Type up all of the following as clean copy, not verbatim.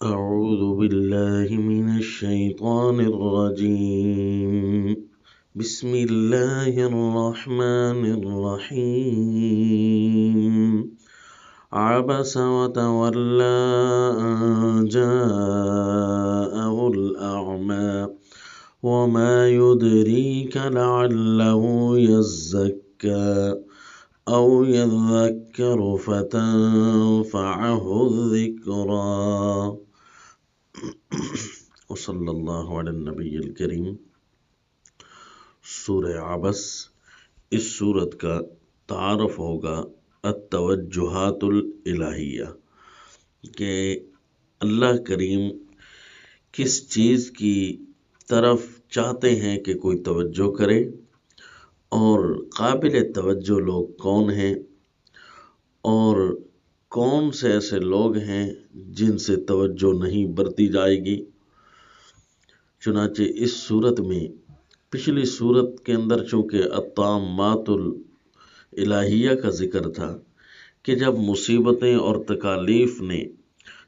أعوذ بالله من الشيطان الرجيم. بسم الله الرحمن الرحيم. عبس وتولى أن جاءه الأعمى وما يدريك لعله يزكى أو يذكر فتنفعه الذكرى. وصلی اللہ علی النبی الکریم. سورہ عبس، اس سورت کا تعارف ہوگا التوجہات الالہیہ، کہ اللہ کریم کس چیز کی طرف چاہتے ہیں کہ کوئی توجہ کرے، اور قابل توجہ لوگ کون ہیں، اور کون سے ایسے لوگ ہیں جن سے توجہ نہیں برتی جائے گی. چنانچہ اس صورت میں، پچھلی صورت کے اندر چونکہ الطامات الالہیہ کا ذکر تھا کہ جب مصیبتیں اور تکالیف نے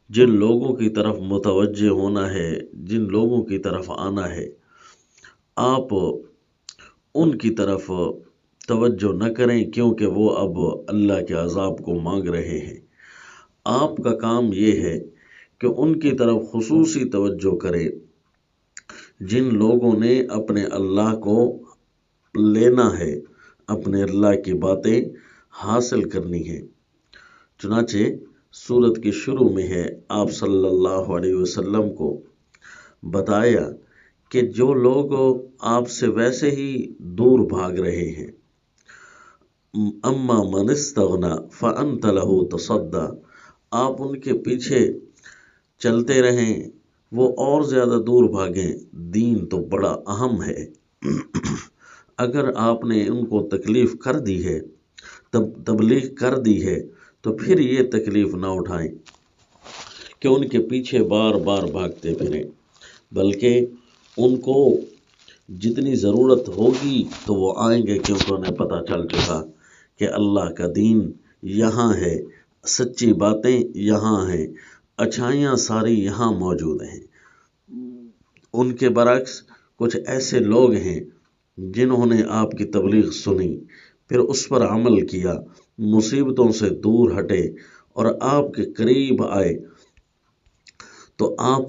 جن لوگوں کی طرف متوجہ ہونا ہے، جن لوگوں کی طرف آنا ہے، آپ ان کی طرف توجہ نہ کریں، کیونکہ وہ اب اللہ کے عذاب کو مانگ رہے ہیں. آپ کا کام یہ ہے کہ ان کی طرف خصوصی توجہ کریں جن لوگوں نے اپنے اللہ کو لینا ہے، اپنے اللہ کی باتیں حاصل کرنی ہیں. چنانچہ سورت کے شروع میں ہے، آپ صلی اللہ علیہ وسلم کو بتایا کہ جو لوگ آپ سے ویسے ہی دور بھاگ رہے ہیں، اما من استغنی فانت له تصدی، آپ ان کے پیچھے چلتے رہیں، وہ اور زیادہ دور بھاگیں. دین تو بڑا اہم ہے. اگر آپ نے ان کو تکلیف کر دی ہے، تبلیغ کر دی ہے، تو پھر یہ تکلیف نہ اٹھائیں کہ ان کے پیچھے بار بار بھاگتے پھریں، بلکہ ان کو جتنی ضرورت ہوگی تو وہ آئیں گے، کیونکہ انہیں پتہ چل چکا کہ اللہ کا دین یہاں ہے، سچی باتیں یہاں ہیں، اچھائیاں ساری یہاں موجود ہیں. ان کے برعکس کچھ ایسے لوگ ہیں جنہوں نے آپ کی تبلیغ سنی، پھر اس پر عمل کیا، مصیبتوں سے دور ہٹے اور آپ کے قریب آئے، تو آپ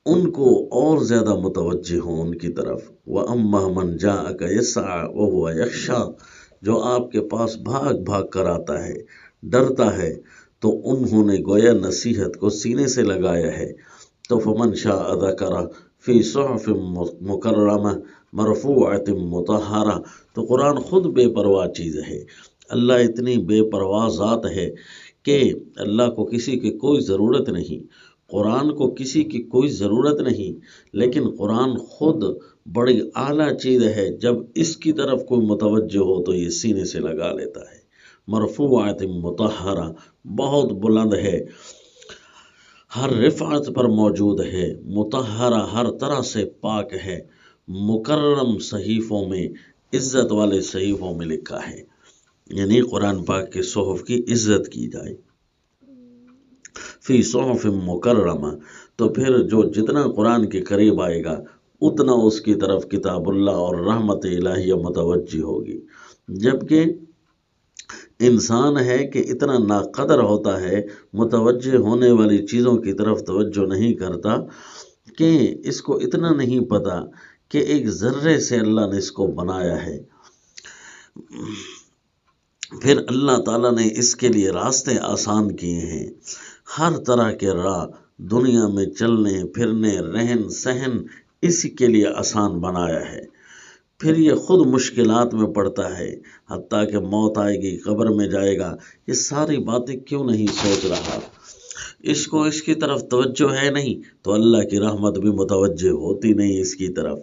ان کو اور زیادہ متوجہ ہوں ان کی طرف. وَأَمَّا مَنْ جَاءَكَ يَسْعَىٰ وَهُوَ يَخْشَىٰ، جو آپ کے پاس بھاگ بھاگ کر آتا ہے، ڈرتا ہے، تو انہوں نے گویا نصیحت کو سینے سے لگایا ہے. تو فمن شاء ذکر فی صحف مکرمہ مرفوعۃ مطہرہ، تو قرآن خود بے پرواہ چیز ہے. اللہ اتنی بے پرواہ ذات ہے کہ اللہ کو کسی کی کوئی ضرورت نہیں، قرآن کو کسی کی کوئی ضرورت نہیں، لیکن قرآن خود بڑی اعلیٰ چیز ہے. جب اس کی طرف کوئی متوجہ ہو تو یہ سینے سے لگا لیتا ہے. مرفوعۃ مطہرہ، بہت بلند ہے، ہر رفعت پر موجود ہے، مطہرہ ہر طرح سے پاک ہے، مکرم صحیفوں میں، عزت والے صحیفوں میں لکھا ہے. یعنی قرآن پاک کے صحف کی عزت کی جائے. فی صحف مکرمہ، تو پھر جو جتنا قرآن کے قریب آئے گا اتنا اس کی طرف کتاب اللہ اور رحمت الہیہ متوجہ ہوگی. جبکہ انسان ہے کہ اتنا ناقدر ہوتا ہے، متوجہ ہونے والی چیزوں کی طرف توجہ نہیں کرتا، کہ اس کو اتنا نہیں پتا کہ ایک ذرے سے اللہ نے اس کو بنایا ہے. پھر اللہ تعالیٰ نے اس کے لیے راستے آسان کیے ہیں، ہر طرح کے راہ دنیا میں چلنے پھرنے رہن سہن اسی کے لیے آسان بنایا ہے. پھر یہ خود مشکلات میں پڑتا ہے، حتیٰ کہ موت آئے گی، قبر میں جائے گا، یہ ساری باتیں کیوں نہیں سوچ رہا؟ اس کو اس کی طرف توجہ ہے نہیں، تو اللہ کی رحمت بھی متوجہ ہوتی نہیں اس کی طرف.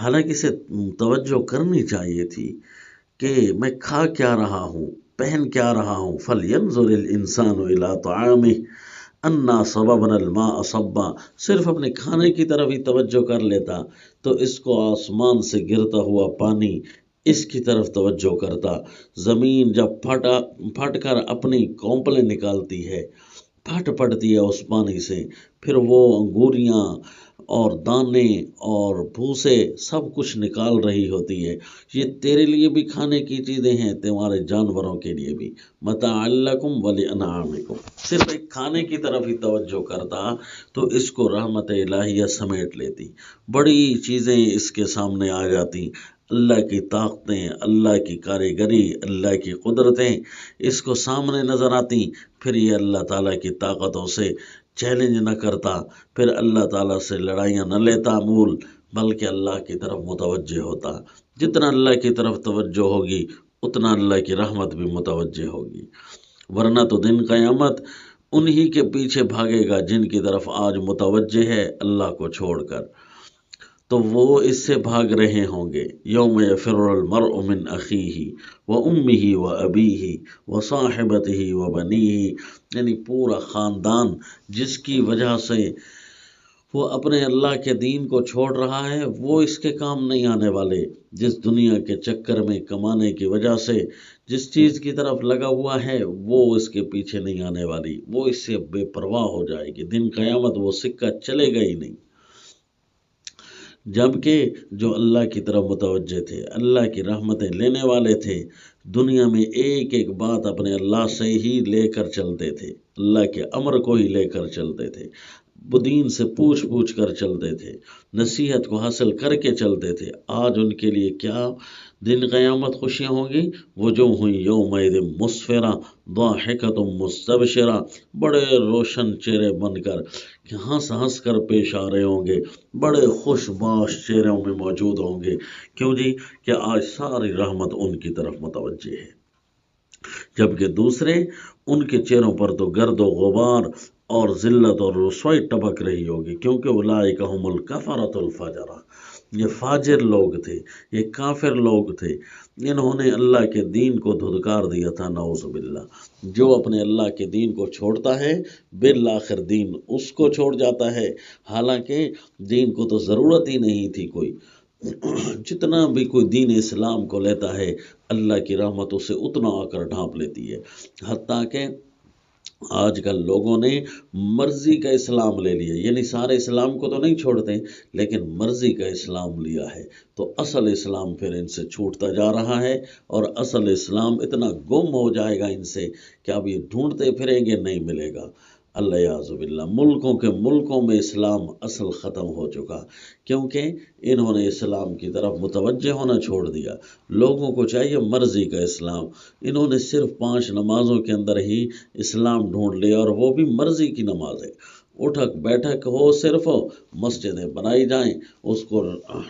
حالانکہ اسے توجہ کرنی چاہیے تھی کہ میں کھا کیا رہا ہوں، پہن کیا رہا ہوں. فَلْيَنْظُرِ الْإِنسَانُ إِلَىٰ طَعَامِهِ أَنَّا صَبَبْنَا الْمَاءَ صَبًّا، صرف اپنے کھانے کی طرف ہی توجہ کر لیتا تو اس کو آسمان سے گرتا ہوا پانی اس کی طرف توجہ کرتا. زمین جب پھٹ کر اپنی کونپلیں نکالتی ہے फट पड़ती है उस पानी से, फिर वो अंगूरियाँ और दाने और भूसे सब कुछ निकाल रही होती है। ये तेरे लिए भी खाने की चीज़ें हैं, तुम्हारे जानवरों के लिए भी, मताअल्लकुम वली अनआमिकुम। सिर्फ एक खाने की तरफ ही तवज्जो करता तो इसको रहमत इलाहिया समेट लेती, बड़ी चीज़ें इसके सामने आ जाती। अल्लाह की ताकतें, अल्लाह की कारीगरी, अल्लाह की कुदरतें इसको सामने नज़र आती। फिर ये अल्लाह ताला की ताकतों से चैलेंज न करता, फिर अल्लाह ताला से लड़ाइयाँ न लेता मूल, बल्कि अल्लाह की तरफ मुतवज्जे होता। जितना अल्लाह की तरफ तवज्जो होगी उतना अल्लाह की रहमत भी मुतवज्जे होगी। वरना तो दिन क़यामत उन्हीं के पीछे भागेगा जिनकी तरफ आज मुतवज्जे है अल्लाह को छोड़कर, तो वो इससे भाग रहे होंगे। यौम यफ़िर्रुल मर्उ मिन अख़ीही व उम्मिही व अबीही व साहिबतिही व बनीही, यानी पूरा ख़ानदान जिसकी वजह से वो अपने अल्लाह के दीन को छोड़ रहा है वो इसके काम नहीं आने वाले। जिस दुनिया के चक्कर में कमाने की वजह से जिस चीज़ की तरफ लगा हुआ है वो इसके पीछे नहीं आने वाली, वो इससे बेपरवाह हो जाएगी। दिन क़यामत वो सिक्का चलेगा ही नहीं। जबकि जो अल्लाह की तरफ मुतवज्जे थे, अल्लाह की रहमतें लेने वाले थे, दुनिया में एक एक बात अपने अल्लाह से ही लेकर चलते थे, अल्लाह के अमर को ही लेकर चलते थे, दीन से पूछ पूछ कर चलते थे, नसीहत को हासिल करके चलते थे। आज उनके लिए क्या दिन क़यामत खुशियाँ होंगी, वो जो हुई यौमइदिन मुस्फ़िरा दाहिकतुम मुस्तबशिरा, बड़े रोशन चेहरे बनकर कि हंस हंस कर पेश आ रहे होंगे, बड़े खुशबाश चेहरों में मौजूद होंगे। क्यों जी? कि आज सारी रहमत उनकी तरफ मुतवज्जे है, जबकि दूसरे उनके चेहरों पर तो गर्द व गुबार और जिल्लत और रुसवाई टपक रही होगी, क्योंकि उलाइका हुमुल कफरतुल फजरा, ये फाजिर लोग थे, ये काफिर लोग थे, इन्होंने अल्लाह के दीन को धुतकार दिया था। नौज़ुबिल्लाह। जो अपने अल्लाह के दीन को छोड़ता है बिल आखिर दीन उसको छोड़ जाता है, हालांकि दीन को तो ज़रूरत ही नहीं थी कोई। जितना भी कोई दीन इस्लाम को लेता है अल्लाह की रहमत उसे उतना आकर ढांप लेती है। हत्ता कि आजकल लोगों ने मर्जी का इस्लाम ले लिया, यानी सारे इस्लाम को तो नहीं छोड़ते लेकिन मर्जी का इस्लाम लिया है, तो असल इस्लाम फिर इनसे छूटता जा रहा है और असल इस्लाम इतना गुम हो जाएगा इनसे कि अब ये ढूंढते फिरेंगे नहीं मिलेगा। अल्लाह याज़ुबिल्लाह। मुल्कों के मुल्कों में इस्लाम असल ख़त्म हो चुका, क्योंकि इन्होंने इस्लाम की तरफ मुतवज्जे होना छोड़ दिया। लोगों को चाहिए मर्ज़ी का इस्लाम, इन्होंने सिर्फ 5 नमाज़ों के अंदर ही इस्लाम ढूंढ लिया, और वो भी मर्ज़ी की नमाज़ें, उठक बैठक हो, सिर्फ मस्जिदें बनाई जाएं, उसको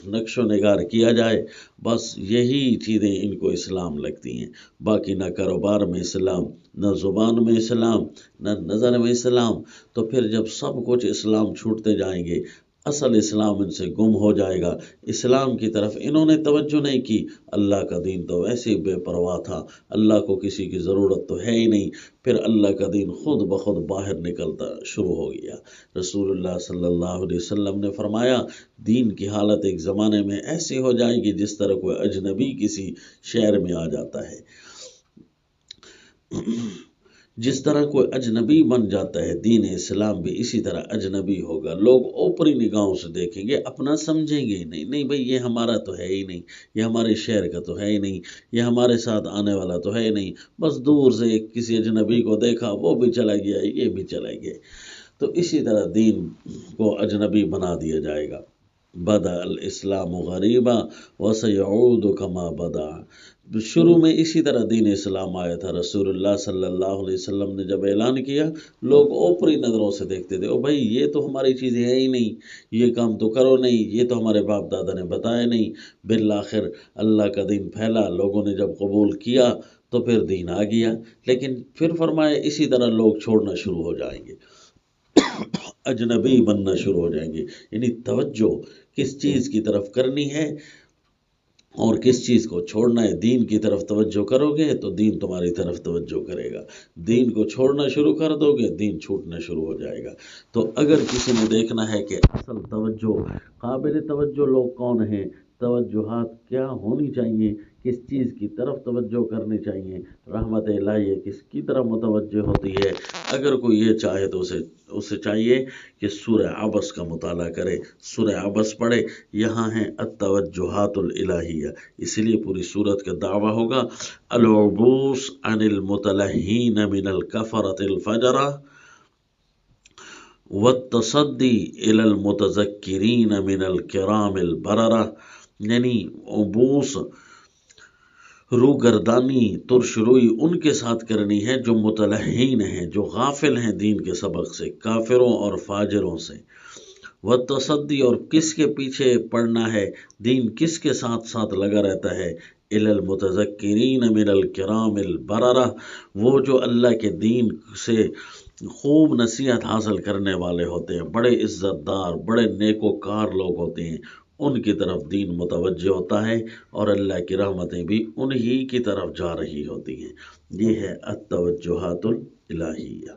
नक्शो निगार किया जाए, बस यही चीज़ें इनको इस्लाम लगती हैं। बाकी न कारोबार में इस्लाम, न ज़ुबान में इस्लाम, न नज़र में इस्लाम। तो फिर जब सब कुछ इस्लाम छूटते जाएंगे असल इस्लाम इनसे गुम हो जाएगा। इस्लाम की तरफ इन्होंने तवज्जो नहीं की, अल्लाह का दीन तो वैसे ही बेपरवाह था, अल्लाह को किसी की ज़रूरत तो है ही नहीं। फिर अल्लाह का दीन खुद ब खुद बाहर निकलता शुरू हो गया। रसूलुल्लाह सल्लल्लाहु अलैहि वसल्लम ने फरमाया, दीन की हालत एक ज़माने में ऐसी हो जाएगी जिस तरह कोई अजनबी किसी शहर में आ जाता है। जिस तरह कोई अजनबी बन जाता है, दीन इस्लाम भी इसी तरह अजनबी होगा। लोग ऊपरी निगाहों से देखेंगे, अपना समझेंगे ही नहीं, नहीं भाई ये हमारा तो है ही नहीं, ये हमारे शहर का तो है ही नहीं, ये हमारे साथ आने वाला तो है ही नहीं, बस दूर से किसी अजनबी को देखा वो भी चला गया, ये भी चला गया। तो इसी तरह दीन को अजनबी बना दिया जाएगा। बदा अल इस्लाम गरीबा व सयऊद कमा बदा। शुरू में इसी तरह दीन इस्लाम आया था। रसूलुल्लाह सल्लल्लाहु अलैहि वसल्लम ने जब ऐलान किया, लोग ऊपरी नज़रों से देखते थे, ओ भाई ये तो हमारी चीज़ें है ही नहीं, ये काम तो करो नहीं, ये तो हमारे बाप दादा ने बताया नहीं। बिल आखिर अल्लाह का दीन फैला, लोगों ने जब कबूल किया तो फिर दीन आ गया। लेकिन फिर फरमाया इसी तरह लोग छोड़ना शुरू हो जाएंगे, अजनबी बनना शुरू हो जाएंगे। यानी तवज्जो किस चीज़ की तरफ करनी है और किस चीज़ को छोड़ना है। दीन की तरफ तवज्जो करोगे तो दीन तुम्हारी तरफ तवज्जो करेगा, दीन को छोड़ना शुरू कर दोगे दीन छूटना शुरू हो जाएगा। तो अगर किसी ने देखना है कि असल तवज्जो, काबिल तवज्जो लोग कौन हैं, तवज्जुहात क्या होनी चाहिए, کس چیز کی طرف توجہ کرنی چاہیے، رحمت الہیہ کس کی طرف متوجہ ہوتی ہے۔ اگر کوئی یہ چاہے تو اسے چاہیے کہ سورہ عبس کا مطالعہ کرے، سورہ عبس پڑھے، یہاں ہیں التوجہات الالہیہ، اسی لیے پوری سورت کا دعویٰ ہوگا العبوس عن المتلہین من الکفرۃ الفجرہ والتصدی الی المتذکرین من الکرام البررہ، یعنی عبوس روگردانی ترش روئی ان کے ساتھ کرنی ہے جو متلہین ہیں، جو غافل ہیں دین کے سبق سے، کافروں اور فاجروں سے، والتصدی اور کس کے پیچھے پڑنا ہے، دین کس کے ساتھ ساتھ لگا رہتا ہے، الی المتذکرین من الکرام البررہ، وہ جو اللہ کے دین سے خوب نصیحت حاصل کرنے والے ہوتے ہیں، بڑے عزت دار، بڑے نیکوکار لوگ ہوتے ہیں، ان کی طرف دین متوجہ ہوتا ہے اور اللہ کی رحمتیں بھی انہی کی طرف جا رہی ہوتی ہیں۔ یہ ہے التوجہات الالہیہ۔